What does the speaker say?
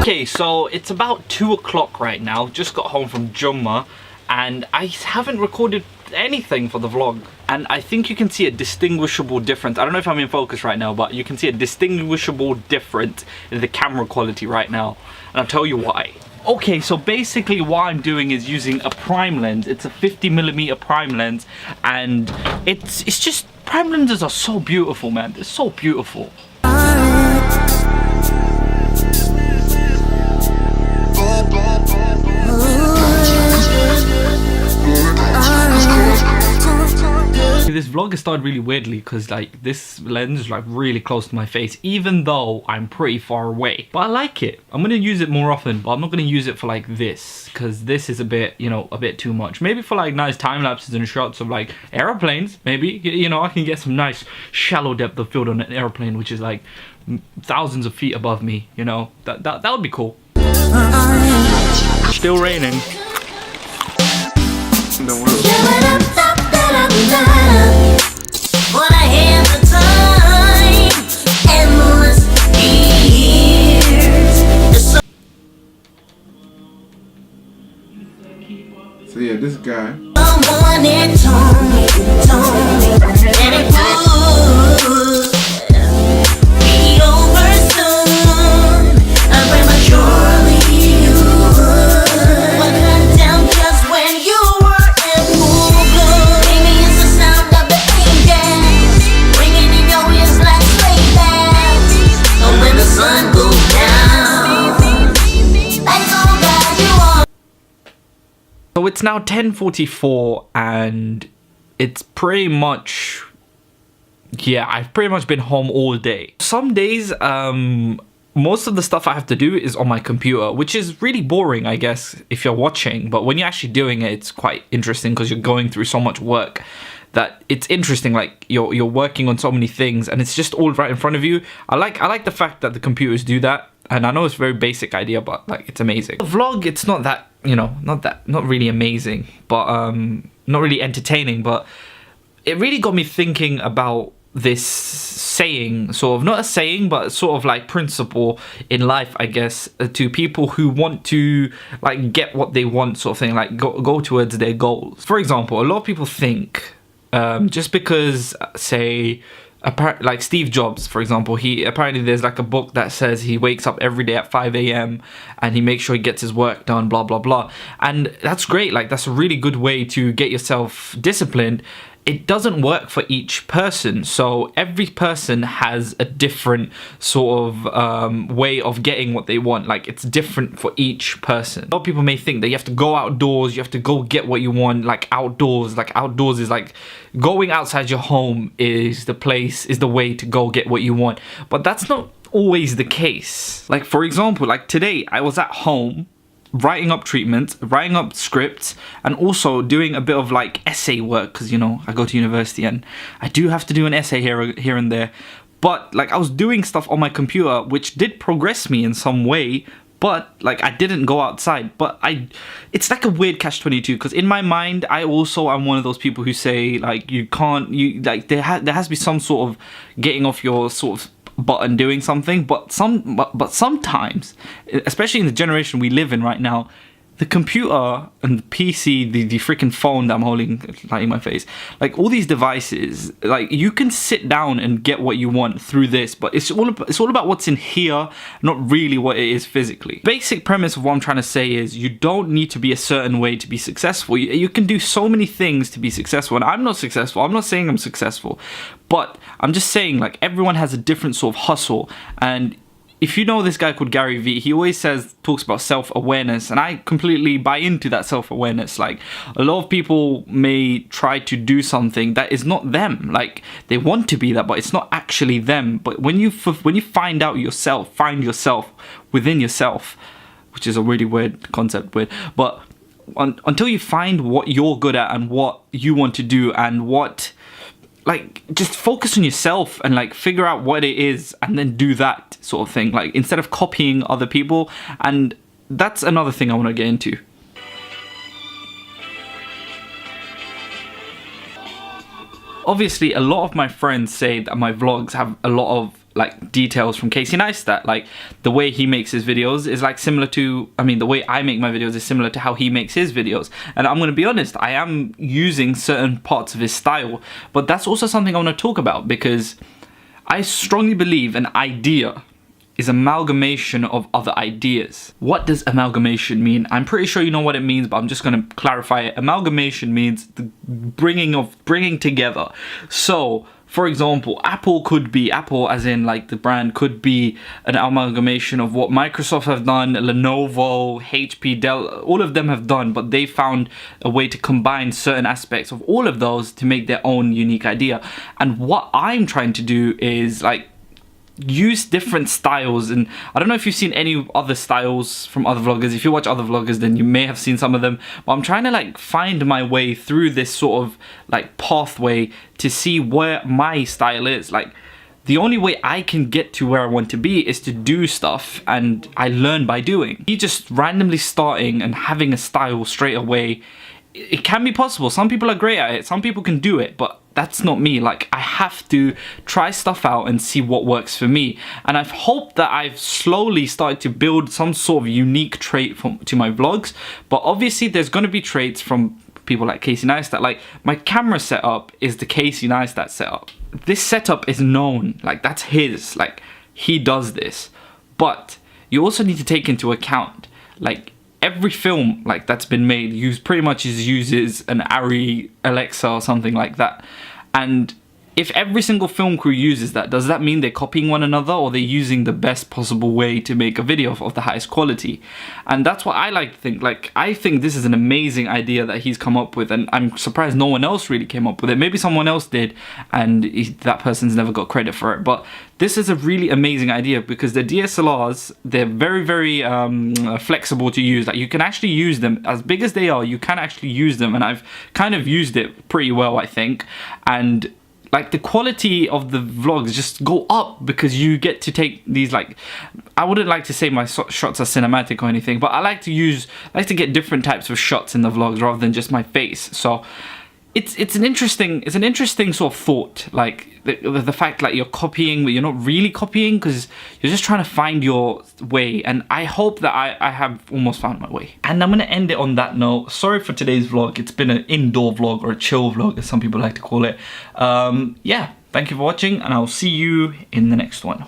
Okay, so it's about 2 o'clock right now. Just got home from Jumma and I haven't recorded anything for the vlog. And I think you can see a distinguishable difference. I don't know if I'm in focus right now, but you can see a distinguishable difference in the camera quality right now. And I'll tell you why. Okay, so basically what I'm doing is using a prime lens. It's a 50mm prime lens, and it's just, prime lenses are so beautiful, man. They're so beautiful. This vlog has started really weirdly because like this lens is like really close to my face, even though I'm pretty far away, but I like it. I'm gonna use it more often, but I'm not gonna use it for like this because this is a bit, you know, a bit too much. Maybe for like nice time lapses and shots of like airplanes, maybe, you know, I can get some nice shallow depth of field on an airplane which is like thousands of feet above me, you know. That would be cool. Still raining. So yeah, this guy. So it's now 10:44 and it's pretty much, yeah, I've pretty much been home all day. Some days, most of the stuff I have to do is on my computer, which is really boring, I guess, if you're watching. But when you're actually doing it, it's quite interesting because you're going through so much work that it's interesting. Like you're working on so many things and it's just all right in front of you. I like the fact that the computers do that. And I know it's a very basic idea, but like it's amazing. The vlog, it's not that, you know, not really amazing, but not really entertaining, but it really got me thinking about this saying, sort of, not a saying, but sort of like principle in life, I guess, to people who want to like get what they want, sort of thing, like go towards their goals. For example, a lot of people think just because, say, like Steve Jobs, for example, he apparently, there's like a book that says he wakes up every day at 5 a.m. and he makes sure he gets his work done, blah blah blah. And that's great, like that's a really good way to get yourself disciplined. It doesn't work for each person, so every person has a different sort of way of getting what they want. Like it's different for each person. A lot of people may think that you have to go outdoors, you have to go get what you want, like outdoors is like going outside your home is the place, is the way to go get what you want. But that's not always the case. Like for example, like today I was at home writing up treatments, writing up scripts, and also doing a bit of like essay work because, you know, I go to university and I do have to do an essay here and there. But like I was doing stuff on my computer which did progress me in some way, but like I didn't go outside. But it's like a weird catch-22 because in my mind I also am one of those people who say like you can't, like there has to be some sort of getting off your sort of button doing something, but sometimes, especially in the generation we live in right now, the computer and the PC, the freaking phone that I'm holding like in my face, like all these devices, like you can sit down and get what you want through this, but it's all about what's in here, not really what it is physically. Basic premise of what I'm trying to say is you don't need to be a certain way to be successful. You can do so many things to be successful, and I'm not successful. I'm not saying I'm successful, but I'm just saying like everyone has a different sort of hustle. And if you know this guy called Gary Vee, he always talks about self-awareness, and I completely buy into that self-awareness. Like a lot of people may try to do something that is not them. Like they want to be that, but it's not actually them. But when you find out yourself, find yourself within yourself, which is a really weird concept, but until you find what you're good at and what you want to do and what, like, just focus on yourself and like figure out what it is and then do that sort of thing, like instead of copying other people. And that's another thing I want to get into. Obviously, a lot of my friends say that my vlogs have a lot of like details from Casey Neistat. Like the way he makes his videos is like similar to, I mean, the way I make my videos is similar to how he makes his videos. And I'm going to be honest, I am using certain parts of his style, but that's also something I want to talk about, because I strongly believe an idea is amalgamation of other ideas. What does amalgamation mean? I'm pretty sure you know what it means, but I'm just going to clarify it. Amalgamation means the bringing together. So, for example, Apple as in like the brand, could be an amalgamation of what Microsoft have done, Lenovo, HP, Dell, all of them have done, but they found a way to combine certain aspects of all of those to make their own unique idea. And what I'm trying to do is like use different styles, and I don't know if you've seen any other styles from other vloggers. If you watch other vloggers, then you may have seen some of them, but I'm trying to like find my way through this sort of like pathway to see where my style is. Like the only way I can get to where I want to be is to do stuff, and I learn by doing. Me just randomly starting and having a style straight away, it can be possible. Some people are great at it, some people can do it, but that's not me. Like I have to try stuff out and see what works for me. And I've hoped that I've slowly started to build some sort of unique trait to my vlogs, but obviously there's going to be traits from people like Casey Neistat. Like my camera setup is the Casey Neistat setup. This setup is known, like that's his, like he does this. But you also need to take into account, like every film like that's been made pretty much uses an Arri Alexa or something like that. And if every single film crew uses that, does that mean they're copying one another, or they're using the best possible way to make a video of the highest quality? And that's what I like to think. Like I think this is an amazing idea that he's come up with, and I'm surprised no one else really came up with it. Maybe someone else did, and that person's never got credit for it. But this is a really amazing idea, because the DSLRs, they're very, very flexible to use. Like you can actually use them, as big as they are, you can actually use them, and I've kind of used it pretty well, I think. And like the quality of the vlogs just go up, because you get to take these, like, I wouldn't like to say my shots are cinematic or anything, but I like to get different types of shots in the vlogs rather than just my face. So it's an interesting sort of thought, like the fact like you're copying, but you're not really copying, because you're just trying to find your way. And I hope that I have almost found my way. And I'm gonna end it on that note. Sorry for today's vlog. It's been an indoor vlog, or a chill vlog as some people like to call it. Yeah, thank you for watching, and I'll see you in the next one.